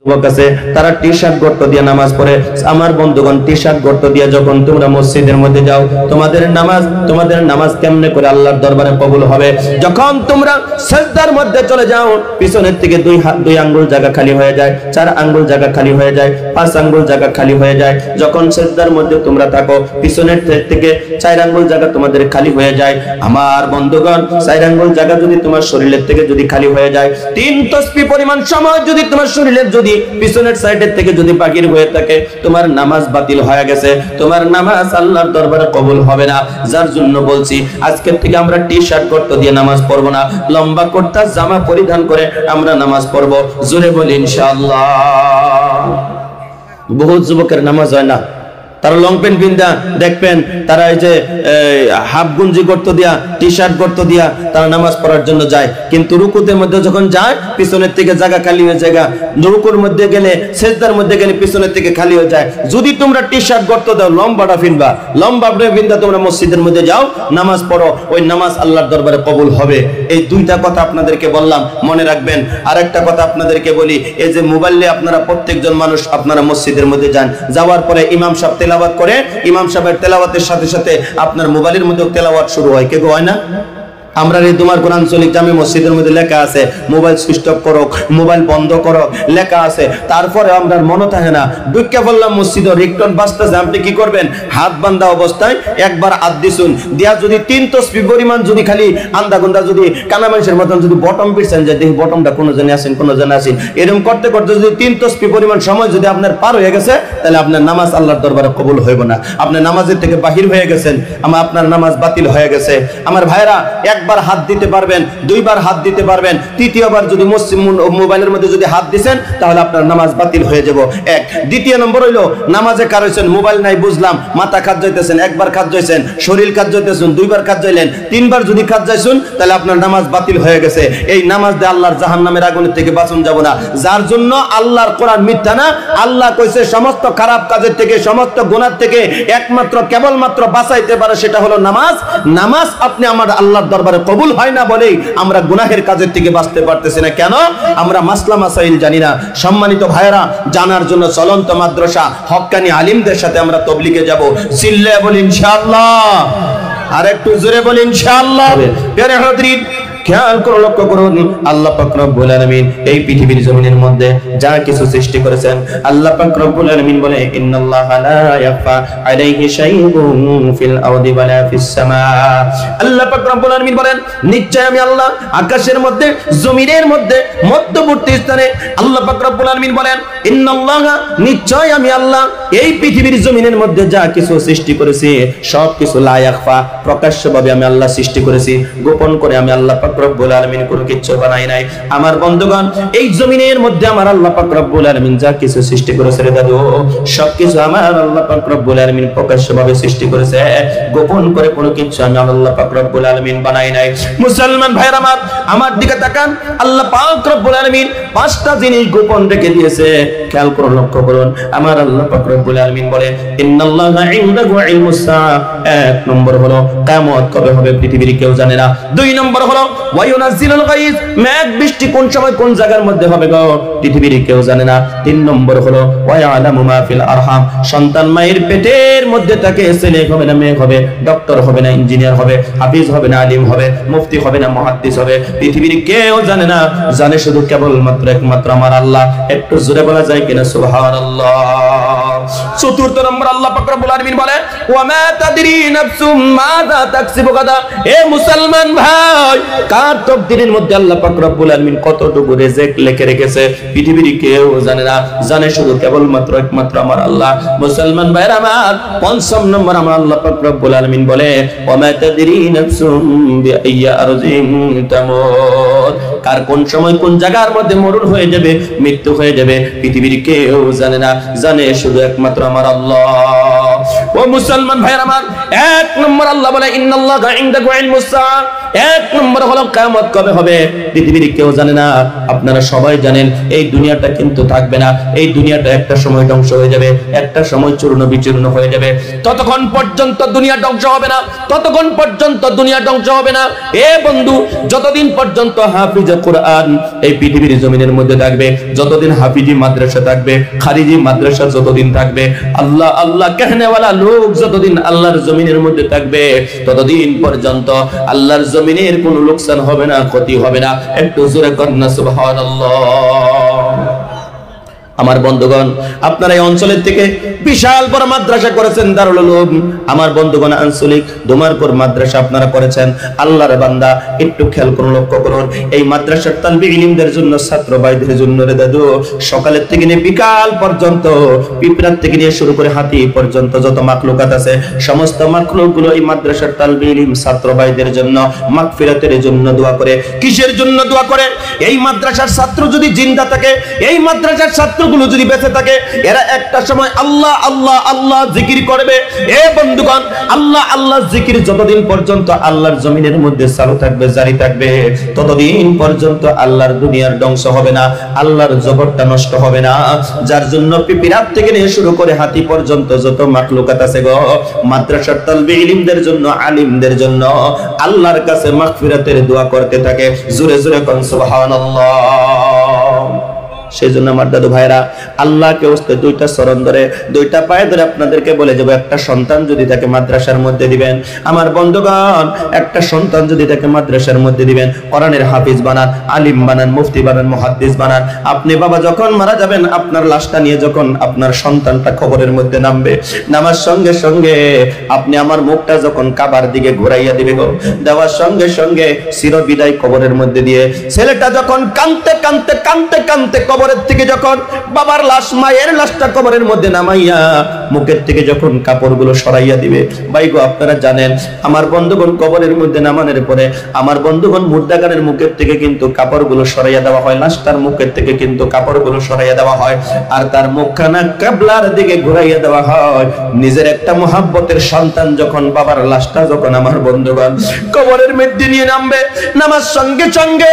যুবক আছে তারা টি শার্ট গর্ত দিয়ে নামাজ পড়ে। আমার বন্ধুগণ, টি শার্ট গর্ত দিয়ে যখন তোমরা মসজিদের মধ্যে যাও, তোমাদের নামাজ কেমনে করে আল্লাহর দরবারে কবুল হবে? যখন তোমরা সিজদার মধ্যে চলে যাও, পিছনের থেকে দুই আঙ্গুল জায়গা খালি হয়ে যায়, 4 আঙ্গুল জায়গা খালি হয়ে যায়, 5 আঙ্গুল জায়গা খালি হয়ে যায়। যখন সিজদার মধ্যে তোমরা থাকো, পিছনের থেকে 4 আঙ্গুল জায়গা তোমাদের খালি হয়ে যায়। আমার বন্ধুগণ, 4 আঙ্গুল জায়গা যদি তোমার শরীরের থেকে যদি খালি হয়ে যায়, 3 তাসবিহ পরিমাণ সময় যদি তোমার শরীরের যদি পিছনের সাইডের থেকে যদি বাকির হয়ে থাকে, তোমার নামাজ বাতিল হয়ে গেছে, তোমার নামাজ আল্লাহর দরবারে কবুল হবে না। যার জন্য বলছি, আজকের থেকে আমরা টি শার্ট গর্ত দিয়ে নামাজ পড়বো না, লম্বা কুর্তা জামা পরিধান করে আমরা নামাজ পড়বো। জোরে বলি ইনশাআল্লাহ। বহুত যুবকের নামাজ হয় না, তারা লং প্যান্ট পিন্দা দেখবেন, তারা এই যে হাফ গুঞ্জি গর্ত দিয়া, টি শার্ট গর্ত দিয়া তারা নামাজ পড়ার জন্য যায়, কিন্তু রুকুতের মধ্যে যখন যায় পিছনের থেকে জায়গা খালি হয়ে যায়। রুকুর মধ্যে গেলে, সেজদার মধ্যে গেলে পিছনের থেকে খালি হয়ে যায়। যদি তোমরা টি শার্ট গর্ত দাও, লম্বাটা ফিনবা, লম্বা ফিনবা, তোমরা মসজিদের মধ্যে যাও, নামাজ পড়ো, ওই নামাজ আল্লাহর দরবারে কবুল হবে। এই 2টা কথা আপনাদেরকে বললাম, মনে রাখবেন। আরেকটা কথা আপনাদেরকে বলি, এই যে মোবাইলে আপনারা প্রত্যেকজন মানুষ আপনারা মসজিদের মধ্যে যান, যাওয়ার পরে ইমাম সাহেব তেলাওয়াত করে, ইমাম সাহেবের তেলাওয়াতের সাথে সাথে আপনার মোবাইলের মধ্যে তেলাওয়াত শুরু হয়, কেউ হয় না? আমরা এই দুমারপুর আঞ্চলিক জামে মসজিদের মধ্যে লেখা আছে মোবাইল সুইচ অফ করো, মোবাইল বন্ধ করো, লেখা আছে। তারপরে আমরা মনে থাকে না, ঢুকে বললাম মসজিদ, রিকটন বাজতেছে, আপনি কি করবেন? হাত বান্ধা অবস্থায় একবার হাত দিছুন, দিয়া যদি 3 তাসবিহ পরিমাণ যদি খালি আন্দা গুন্দা যদি কানা মানুষের মতন যদি বটম পিছছেন, যে দেখি বটমটা কোনো জনে আসেন, কোনো জনে আসেন, এরকম করতে করতে যদি 3 তাসবিহ পরিমাণ সময় যদি আপনার পার হয়ে গেছে, তাহলে আপনার নামাজ আল্লাহর দরবারে কবুল হইব না। আপনি নামাজের থেকে বাহির হয়ে গেছেন, আপনার নামাজ বাতিল হয়ে গেছে। আমার ভাইরা, একবার হাত দিতে পারবেন, 2বার হাত দিতে পারবেন, 3য়বার যদি মোবাইলের মধ্যে যদি হাত দিবেন, তাহলে আপনার নামাজ বাতিল হয়ে যাব। 1 দ্বিতীয় নম্বর হইলো, নামাজে কার হইছেন, মোবাইল নাই বুঝলাম, মাথা কাজ যাইতেছেন, 1বার কাজ যাইছেন, শরীর কাজ যাইতেছেন, 2বার কাজ যাইলেন, 3বার যদি কাজ যাইছেন, তাহলে আপনার নামাজ বাতিল হয়ে গেছে। এই নামাজ দিয়ে আল্লাহর জাহান্নামের আগুনের থেকে বাঁচন যাব না। যার জন্য আল্লাহর কোরআন মিথ্যা না। আল্লাহ কইছে সমস্ত খারাপ কাজের থেকে, সমস্ত গুনাহ থেকে একমাত্র কেবলমাত্র বাঁচাইতে পারে সেটা হলো নামাজ। নামাজ আপনি আমার আল্লাহর দরবারে কবুল হয় না বলেই আমরা গুনাহের কাজের থেকে বাঁচতে পারতেছি না। কেন? আমরা মাসলা মাসাইল জানি না। সম্মানিত ভাইরা, জানার জন্য চলন্ত মাদ্রাসা হক্কানি আলিমদের সাথে আমরা তবলিগে যাব। চিল্লায়ে বলি ইনশাআল্লাহ, আর একটু জোরে বলি ইনশাআল্লাহ। প্রিয় হাজরিন, খেয়াল করে লক্ষ্য করুন, আল্লাহ পাক রব্বুল আলামিন এই পৃথিবীর জমিনের মধ্যে যা কিছু সৃষ্টি করেছেন, আল্লাহ পাক রব্বুল আলামিন বলে, ইন্নাল্লাহা লা ইয়াখফা আলাইহি শাইউন ফিল আরদি ওয়ালা ফিস সামা। আল্লাহ পাক রব্বুল আলামিন বলেন, নিশ্চয় আমি আল্লাহ আকাশের মধ্যে, জমিনের মধ্যে, মধ্যবর্তী স্থানে, আল্লাহ পাক রব্বুল আলামিন বলেন, ইন্নাল্লাহা, নিশ্চয় আমি আল্লাহ এই পৃথিবীর জমিনের মধ্যে যা কিছু সৃষ্টি করেছি, সব কিছু লা ইয়াখফা, প্রকাশ্যভাবে আমি আল্লাহ সৃষ্টি করেছি, গোপন করে আমি আল্লাহ পাক রব্বুল আলামিন কোনো কিছু বানাই নাই। আমার বন্ধুগণ, এই জমিনের মধ্যে আমার আল্লাহ পাক রব্বুল আলামিন যা কিছু সৃষ্টি করেছে রে দাদু, সবকিছু আমার আল্লাহ পাক রব্বুল আলামিন প্রকাশ্যভাবে সৃষ্টি করেছে, গোপন করে কোনো কিছু আমি আল্লাহ পাক রব্বুল আলামিন বানাই নাই। মুসলমান ভাইরা আমার দিকে তাকান, আল্লাহ পাক রব্বুল আলামিন 5টা জিনিস গোপন রেখে দিয়েছে। খেয়াল করে লক্ষ্য করুন, আমার আল্লাহ পাক রব্বুল আলামিন বলে, ইন্নাল্লাহা ইনদাহু ইলমুস সাআ। 1 নম্বর হলো কিয়ামত কবে হবে পৃথিবীর কেউ জানে না। 2 নম্বর হলো ওয়ায়ুনাজ্জিলুল গায়স, মেঘ বৃষ্টি কোন সময় কোন জায়গার মধ্যে হবে গো পৃথিবীর কেউ জানে না। 3 নম্বর হলো ওয়ায়ালামু মা ফিল আরহাম, সন্তান মায়ের পেটের মধ্যে থাকে, ছেলে হবে না মেয়ে হবে, ডক্টর হবে না ইঞ্জিনিয়ার হবে, হাফিজ হবে না আলিম হবে, মুফতি হবে না মুহাদ্দিস হবে, পৃথিবীর কেউ জানে না। জানে শুধু কেবলমাত্র একমাত্র আমার আল্লাহ। একটু জোরে বলা যায় কিনা সুবহানাল্লাহ। 4 নম্বর আল্লাহ পাক রব্বুল আলামিন বলে, ওয়া মা তাদরি নাফসুম মাযা তাকসিবু গাদা। এ মুসলমান ভাই, কার তকদিরের মধ্যে আল্লাহ পাক রব্বুল আলামিন কতটুকু রিজিক লিখে রেখেছে পৃথিবীর কেউ জানে না। জানে শুধু কেবলমাত্র একমাত্র আমার আল্লাহ। মুসলমান ভাইরা আমার, 5 নম্বর আমার আল্লাহ পাক রব্বুল আলামিন বলে, ওয়া মা তাদরি নাফসুম বিআইয়ি আরদিন তামুত। কার কোন সময় কোন জায়গার মধ্যে মরণ হয়ে যাবে, মৃত্যু হয়ে যাবে, পৃথিবীর কেউ জানে না। জানে শুধু একমাত্র আমার আল্লাহ। ও মুসলমান ভাইরা আমার, 1 নম্বর আল্লাহ বলে, ইন্নাল্লাহা ইনদাহু ইলমুস সাআ, এক নম্বর হলো কিয়ামত কবে হবে পৃথিবীর কেউ জানে না, আপনারা সবাই জানেন। এই দুনিয়াটা কিন্তু থাকবে না, এই দুনিয়াটা একটা সময় ধ্বংস হয়ে যাবে, একটা সময় চূর্ণ বিচূর্ণ হয়ে যাবে। ততক্ষণ পর্যন্ত দুনিয়া ধ্বংস হবে না, ততক্ষণ পর্যন্ত দুনিয়া ধ্বংস হবে না। এ বন্ধু, যতদিন পর্যন্ত হাফিজে কোরআন এই পৃথিবীর জমিনের মধ্যে থাকবে, যতদিন হাফিজি মাদ্রাসা থাকবে, খারিজি মাদ্রাসা যতদিন থাকবে, আল্লাহ আল্লাহ कहनेওয়ালা লোক যতদিন আল্লাহর জমিনের মধ্যে থাকবে, ততদিন পর্যন্ত আল্লাহর জমিনের কোনো লোকসান হবে না, ক্ষতি হবে না। একটু জোরে করেন না সুবহানাল্লাহ। আমার বন্ধুগণ, আপনারা এই অঞ্চলের থেকে বিশাল বড় মাদ্রাসা করেছেন দারুল উলুম। আমার বন্ধুগণ, আঞ্চলিক দুমারপুর মাদ্রাসা আপনারা করেছেন। আল্লাহর বান্দা, একটু খেয়াল করুন, লক্ষ্য করুন, এই মাদ্রাসার তালবি ইলমদের জন্য, ছাত্র ভাইদের জন্য রে দাদু, সকালের থেকে নিয়ে বিকাল পর্যন্ত, পিঁপড়ার থেকে নিয়ে শুরু করে হাতি পর্যন্ত যত মাখলুকাত আছে, সমস্ত মাখলুকগুলো এই মাদ্রাসার তালবি ইলম ছাত্র ভাইদের জন্য মাগফিরাতের জন্য দোয়া করে। কিসের জন্য দোয়া করে? এই মাদ্রাসার ছাত্র যদি জিন্দা থাকে, এই মাদ্রাসার ছাত্রগুলো যদি বেঁচে থাকে, এরা একটা সময় আল্লাহ আল্লাহ আল্লাহ জিকির করবে। এ বন্ধুগণ, আল্লাহ আল্লাহ জিকির যতদিন পর্যন্ত আল্লাহর জমিনের মধ্যে চালু থাকবে, জারি থাকবে, ততদিন পর্যন্ত আল্লাহর দুনিয়ার ধ্বংস হবে না, আল্লাহর জগৎটা নষ্ট হবে না। যার জন্য পিপিরাত থেকে নিয়ে শুরু করে হাতি পর্যন্ত যত মাখলুকাত আছে গো, মাদ্রাসার তালবি ইলমদের জন্য, আলিমদের জন্য আল্লাহর কাছে মাগফিরাতের দোয়া করতে থাকে। জোরে জোরে কোন সুবহানাল্লাহ। সেই জন্য আমার দাদু ভাইরা, আল্লাহকে ওস্তে দুইটা চরণ ধরে, দুইটা পায়ে ধরে আপনাদেরকে বলে যাব, একটা সন্তান যদি তাকে মাদ্রাসার মধ্যে দিবেন, আমার বন্ধুগণ, একটা সন্তান যদি তাকে মাদ্রাসার মধ্যে দিবেন, কোরআনের হাফিজ বানান, আলিম বানান, মুফতি বানান, মুহাদ্দিস বানান। আপনি বাবা যখন মারা যাবেন, আপনার লাশটা নিয়ে যখন আপনার সন্তানটা কবরের মধ্যে নামবে, নামার সঙ্গে সঙ্গে আপনি আমার মুখটা যখন কাবার দিকে ঘুরাইয়া দিবে গো, দেওয়ার সঙ্গে সঙ্গে চিরবিদায় কবরের মধ্যে দিয়ে ছেলেটা যখন কাঁদতে কাঁদতে কাঁদতে কাঁদতে কবরের থেকে যখন বাবার লাশ, মায়ের লাশটা কবরের মধ্যে নামাইয়া মুখের থেকে যখন কাপড়গুলো সরাইয়া দিবে, ভাই গো, আপনারা জানেন আমার বন্ধুগণ, কবরের মধ্যে নামানোর পরে আমার বন্ধুগণ মুর্দাগানের মুখের থেকে কিন্তু কাপড়গুলো সরাইয়া দেওয়া হয়, লাশটার মুখের থেকে কিন্তু কাপড়গুলো সরাইয়া দেওয়া হয়, আর তার মুখখানা কিবলার দিকে ঘুরাইয়া দেওয়া হয়। নিজের একটা মুহাব্বতের সন্তান যখন বাবার লাশটা যখন আমার বন্ধুগণ কবরের মধ্যে নিয়ে নামবে, নামার সঙ্গে সঙ্গে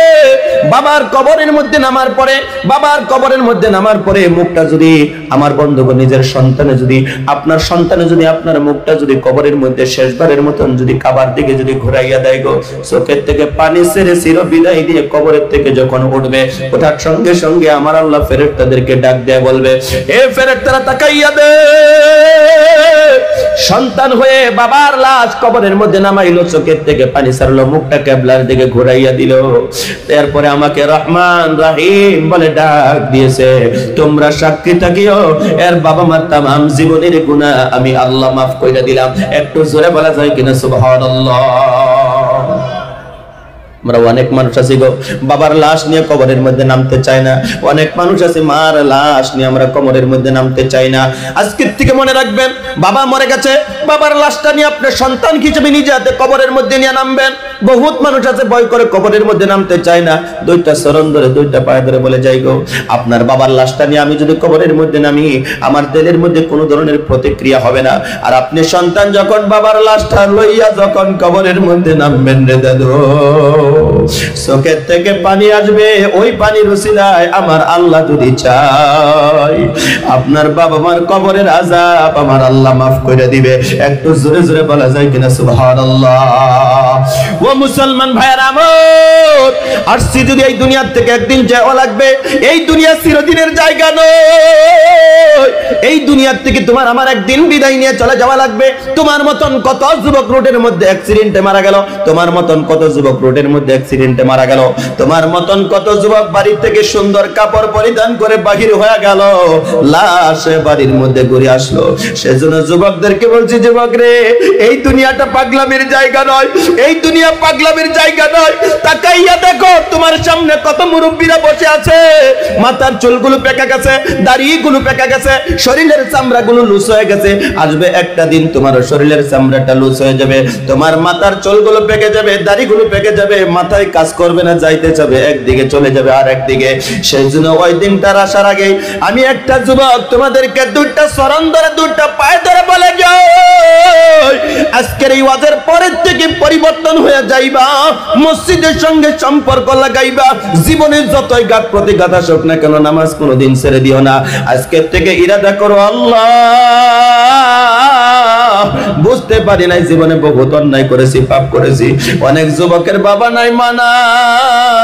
বাবার কবরের মধ্যে নামার পরে, বাবার কবরের মধ্যে নামার পরে মুখটা যদি আমার বন্ধুগণ, নিজের সন্তানে যদি, আপনার সন্তানে যদি আপনার মুখটা যদি কবরের মধ্যে শেষবারের মতন যদি কাবার দিকে যদি ঘুরাইয়া দেয় গো, চোখের থেকে পানি ছেড়ে চির বিদায় দিয়ে কবরের থেকে যখন উঠবে, ওঠার সঙ্গে সঙ্গে আমার আল্লাহ ফেরেশতাদেরকে ডাক দেয়া বলবে, এ ফেরেশতারা তাকাইয়া দে, সন্তান হয়ে বাবার লাশ কবরের মধ্যে নামাইলো, চোখের থেকে পানি ছাড়লো, মুখটা কিবলার দিকে ঘুরাইয়া দিল, এরপরে আমাকে রহমান রহিম বলে ডাক দিয়েছে, তোমরা সাক্ষী থাকিও, এর বাবা মার তামাম জীবনের গুনাহ আমি আল্লাহ মাফ কইরা দিলাম। একটু জোরে বলা যায় কিনা সুবহানাল্লাহ। আমরা অনেক মানুষ আছি গো, বাবার লাশ নিয়ে কবরের মধ্যে নামতে চাই না, অনেক মানুষ আছে মার লাশ নিয়ে আমরা কবরের মধ্যে নামতে চাই না। আজকের থেকে মনে রাখবেন, বাবা মরে গেছে, বাবার লাশটা নিয়ে আপনি সন্তান হিসেবে নিজে হাতে কবরের মধ্যে নিয়ে নামবেন। বহুত মানুষ আছে ভয় করে কবরের মধ্যে নামতে চায় না, দুইটা চরণ ধরে, দুইটা পায়ে ধরে বলে যাই গো, আপনার বাবার লাশটা নিয়ে আমি যদি কবরের মধ্যে নামি, আমার দিলের মধ্যে কোনো ধরনের প্রতিক্রিয়া হবে না। আর আপনি সন্তান যখন বাবার লাশটা লইয়া যখন কবরের মধ্যে নামবেন রে দাদু, চোখের থেকে পানি আসবে, ওই পানির উসিলায় আমার আল্লাহ যদি চায় আপনার বাবা মার কবরের আযাব আমার আল্লাহ মাফ করে দিবে। একটু জোরে জোরে বলা যায় কিনা সুবহানাল্লাহ। ও মুসলমান ভাইরা আমার, আসছি যদি এই দুনিয়া থেকে একদিন যাওয়া লাগবে, এই দুনিয়া চিরদিনের জায়গা নয়, এই দুনিয়া থেকে তোমার আমার একদিন বিদায় নিয়ে চলে যাওয়া লাগবে। তোমার মতন কত যুবক রোডের মধ্যে অ্যাক্সিডেন্টে মারা গেল, তোমার মতন কত যুবক রোডের মধ্যে অ্যাক্সিডেন্টে মারা গেল, তোমার মতন কত যুবক বাড়ি থেকে সুন্দর কাপড় পরিধান করে বাহির হয়ে গেল, লাশ বাড়ির মধ্যে ঘুরে আসলো। সেজন্য যুবকদেরকে বলছি, যুবক রে, এই দুনিয়াটা পাগলামির জায়গা নয়, এই দুনিয়া পাগলামির জায়গা নয়। তাকাইয়া দেখো তোমার সামনে কত মুরব্বীরা বসে আছে, মাথার চুলগুলো পেকে গেছে, দাড়িগুলো পেকে গেছে, শরীরের চামড়াগুলো লুজ হয়ে গেছে। আসবে একটা দিন তোমার শরীরের চামড়াটা লুজ হয়ে যাবে, তোমার মাথার চুলগুলো পেকে যাবে, দাড়িগুলো পেকে যাবে, মাথায় কাজ করবে না, যাইতে যাবে একদিকে, চলে যাবে আর একদিকে। সেই জন্য ওই দিনটার আসার আগে আমি একটা যুবক তোমাদেরকে দুইটা চরণ ধরে, দুইটা পায়ে ধরে বলে যাও, আজকের এই ওয়াজের পরের থেকে পরিবর্তন হয়ে যাইবা, মসজিদের সঙ্গে সম্পর্ক লাগাইবা, জীবনের যতই ঘাত প্রতিঘাত আসুক না কেন নামাজ কোনোদিন ছেড়ে দিও না। আজকের থেকে ইরাদা করো, আল্লাহ বুঝতে পারি নাই জীবনে বহুত অন্যায় করেছি, পাপ করেছি। অনেক যুবকের বাবা নাই, মা নাই।